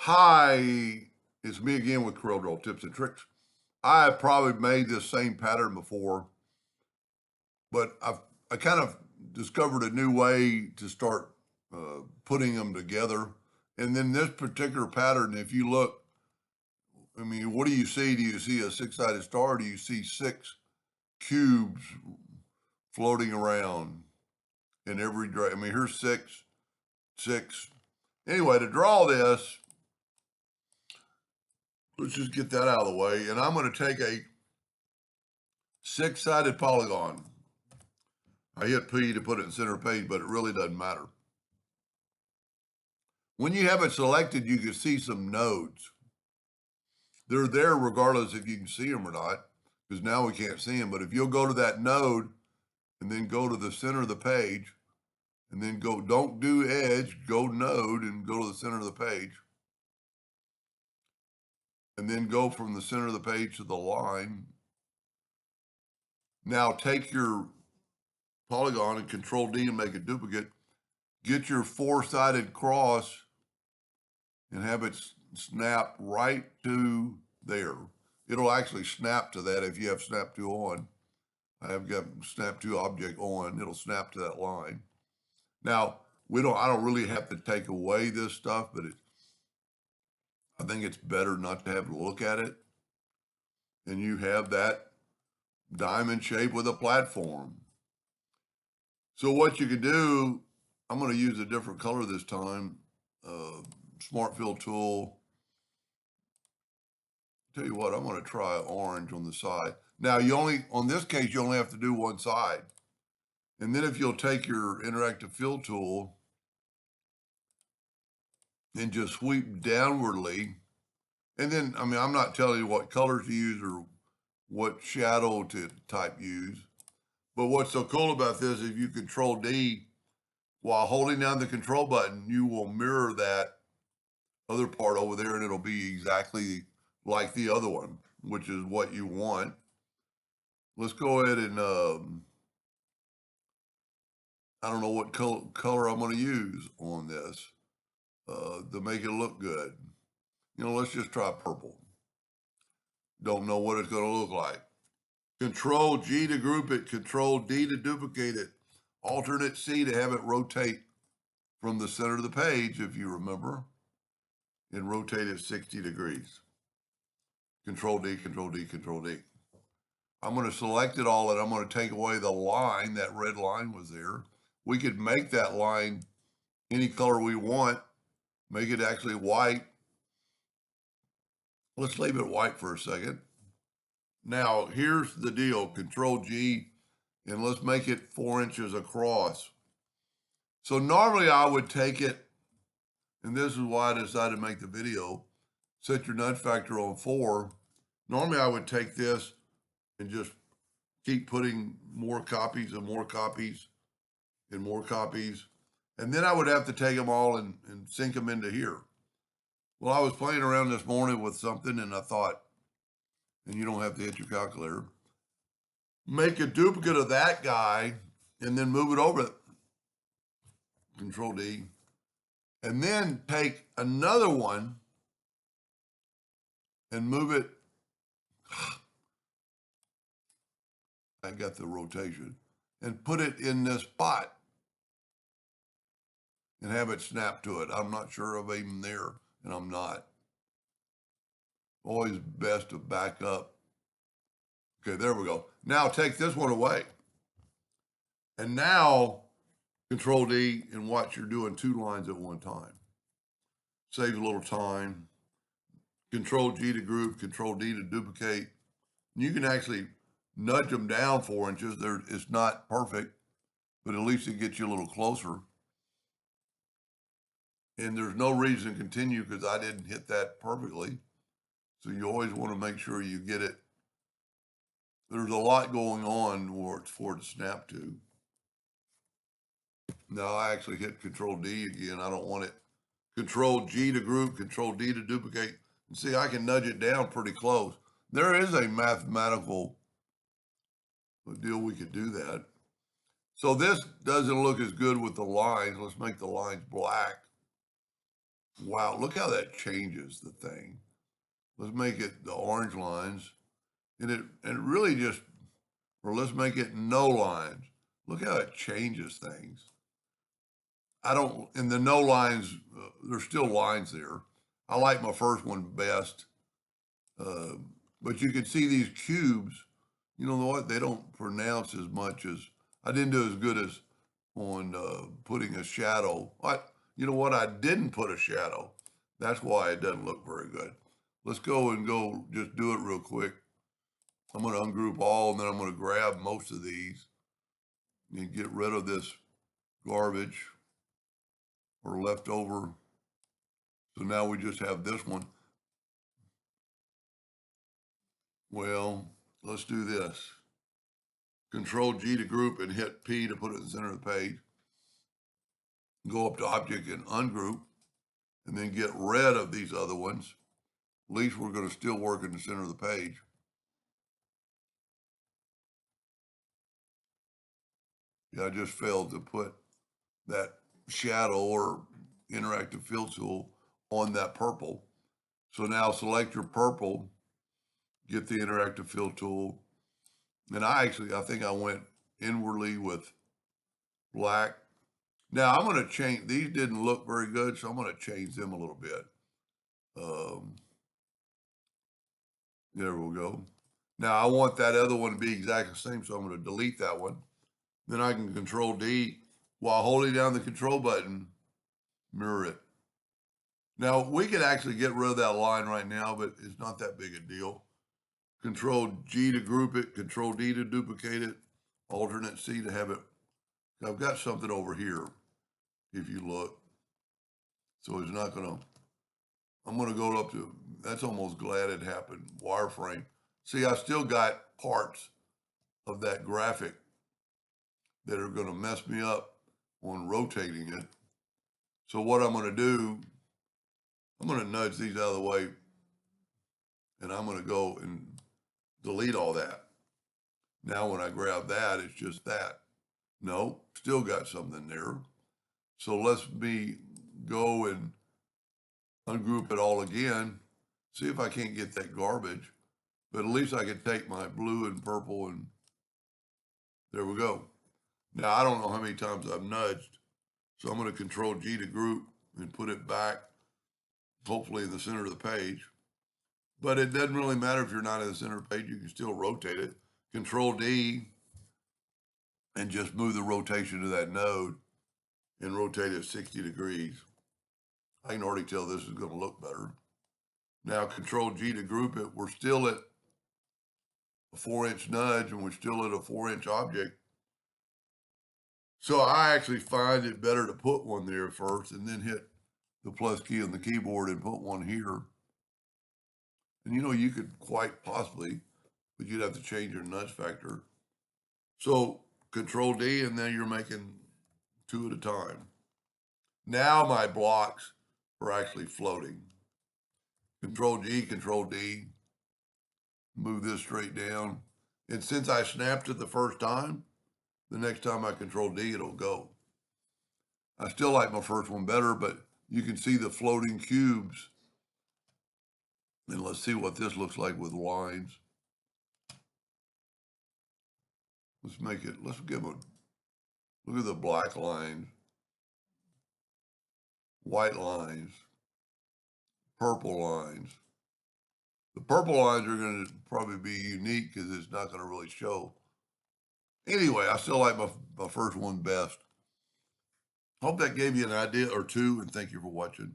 Hi, it's me again with Corel Draw Tips and Tricks. I have probably made this same pattern before, but I kind of discovered a new way to start putting them together. And then this particular pattern, if you look, I mean, what do you see? Do you see a six-sided star? Or do you see six cubes floating around in every direction? I mean, here's six. Anyway, to draw this, let's just get that out of the way. And I'm going to take a six-sided polygon. I hit P to put it in center page, but it really doesn't matter. When you have it selected, you can see some nodes. They're there regardless if you can see them or not, because now we can't see them. But if you'll go to that node and then go to the center of the page and then go, don't do edge, go node and go to the center of the page. And then go from the center of the page to the line. Now take your polygon and Control D and make a duplicate. Get your four-sided cross and have it snap right to there. It'll actually snap to that if you have snap to on. I have got snap to object on. It'll snap to that line. Now I don't really have to take away this stuff, but I think it's better not to have to look at it. And you have that diamond shape with a platform. So what you can do, I'm going to use a different color this time. Smart fill tool. Tell you what, I'm going to try orange on the side. Now on this case, you only have to do one side. And then if you'll take your interactive fill tool and just sweep downwardly, and then, I mean, I'm not telling you what colors to use or what shadow to type use, but what's so cool about this, if you Control D while holding down the control button, you will mirror that other part over there and it'll be exactly like the other one, which is what you want. Let's go ahead and, I don't know what color I'm going to use on this to make it look good. Let's just try purple. Don't know what it's going to look like. Control G to group it, Control D to duplicate it, Alternate C to have it rotate from the center of the page, if you remember, and rotate it 60 degrees. Control D, Control D, Control D. I'm going to select it all and I'm going to take away the line. That red line was there. We could make that line any color we want, make it actually white. Let's leave it white for a second. Now, here's the deal, Control G, and let's make it 4 inches across. So normally I would take it, and this is why I decided to make the video, set your nudge factor on 4. Normally I would take this and just keep putting more copies and more copies and more copies. And then I would have to take them all and sink them into here. Well, I was playing around this morning with something and I thought, and you don't have to hit your calculator, make a duplicate of that guy and then move it over. Control D. And then take another one and move it. I got the rotation. And put it in this spot and have it snap to it. I'm not sure I'm even there, and I'm not. Always best to back up. Okay, there we go. Now take this one away. And now Control D and watch you're doing 2 lines at one time. Saves a little time. Control G to group, Control D to duplicate. You can actually nudge them down 4 inches. It's not perfect, but at least it gets you a little closer. And there's no reason to continue because I didn't hit that perfectly. So you always want to make sure you get it. There's a lot going on for it to snap to. Now I actually hit Control D again. I don't want it. Control G to group, Control D to duplicate. And see, I can nudge it down pretty close. There is a mathematical deal we could do that. So this doesn't look as good with the lines. Let's make the lines black. Wow, look how that changes the thing. Let's make it the orange lines. And it really just, or let's make it no lines. Look how it changes things. I don't, in the no lines, there's still lines there. I like my first one best. Uh, but you can see these cubes, you know what? They don't pronounce as much as, I didn't do as good as on putting a shadow. You know what? I didn't put a shadow. That's why it doesn't look very good. Let's go and just do it real quick. I'm going to ungroup all, and then I'm going to grab most of these and get rid of this garbage or leftover. So now we just have this one. Well, let's do this. Control G to group and hit P to put it in the center of the page. Go up to object and ungroup, and then get rid of these other ones. At least we're going to still work in the center of the page. Yeah, I just failed to put that shadow or interactive fill tool on that purple. So now select your purple, get the interactive fill tool. And I think I went inwardly with black. Now I'm going to change, these didn't look very good, so I'm going to change them a little bit. There we go. Now I want that other one to be exactly the same, so I'm going to delete that one. Then I can Control D while holding down the control button, mirror it. Now we could actually get rid of that line right now, but it's not that big a deal. Control G to group it, Control D to duplicate it, Alternate C to have it. I've got something over here, if you look. So it's not gonna, I'm gonna go up to, that's almost glad it happened, wireframe. See, I still got parts of that graphic that are gonna mess me up on rotating it. So what I'm gonna do, I'm gonna nudge these out of the way, and I'm gonna go and delete all that. Now when I grab that, it's just that. No, still got something there. So let's go and ungroup it all again, see if I can't get that garbage, but at least I can take my blue and purple, and there we go. Now I don't know how many times I've nudged, so I'm going to Control G to group and put it back, hopefully in the center of the page. But it doesn't really matter if you're not in the center of the page, you can still rotate it. Control D and just move the rotation to that node and rotate it 60 degrees. I can already tell this is going to look better. Now Control G to group it. We're still at a 4-inch nudge, and we're still at a 4-inch object. So I actually find it better to put one there first and then hit the plus key on the keyboard and put one here. And you know, you could quite possibly, but you'd have to change your nudge factor. So Control D, and then you're making 2 at a time. Now my blocks are actually floating. Control G, Control D, move this straight down. And since I snapped it the first time, the next time I Control D, it'll go. I still like my first one better, but you can see the floating cubes. And let's see what this looks like with lines. Let's give a, look at the black lines, white lines, purple lines. The purple lines are going to probably be unique because it's not going to really show. Anyway, I still like my first one best. Hope that gave you an idea or two, and thank you for watching.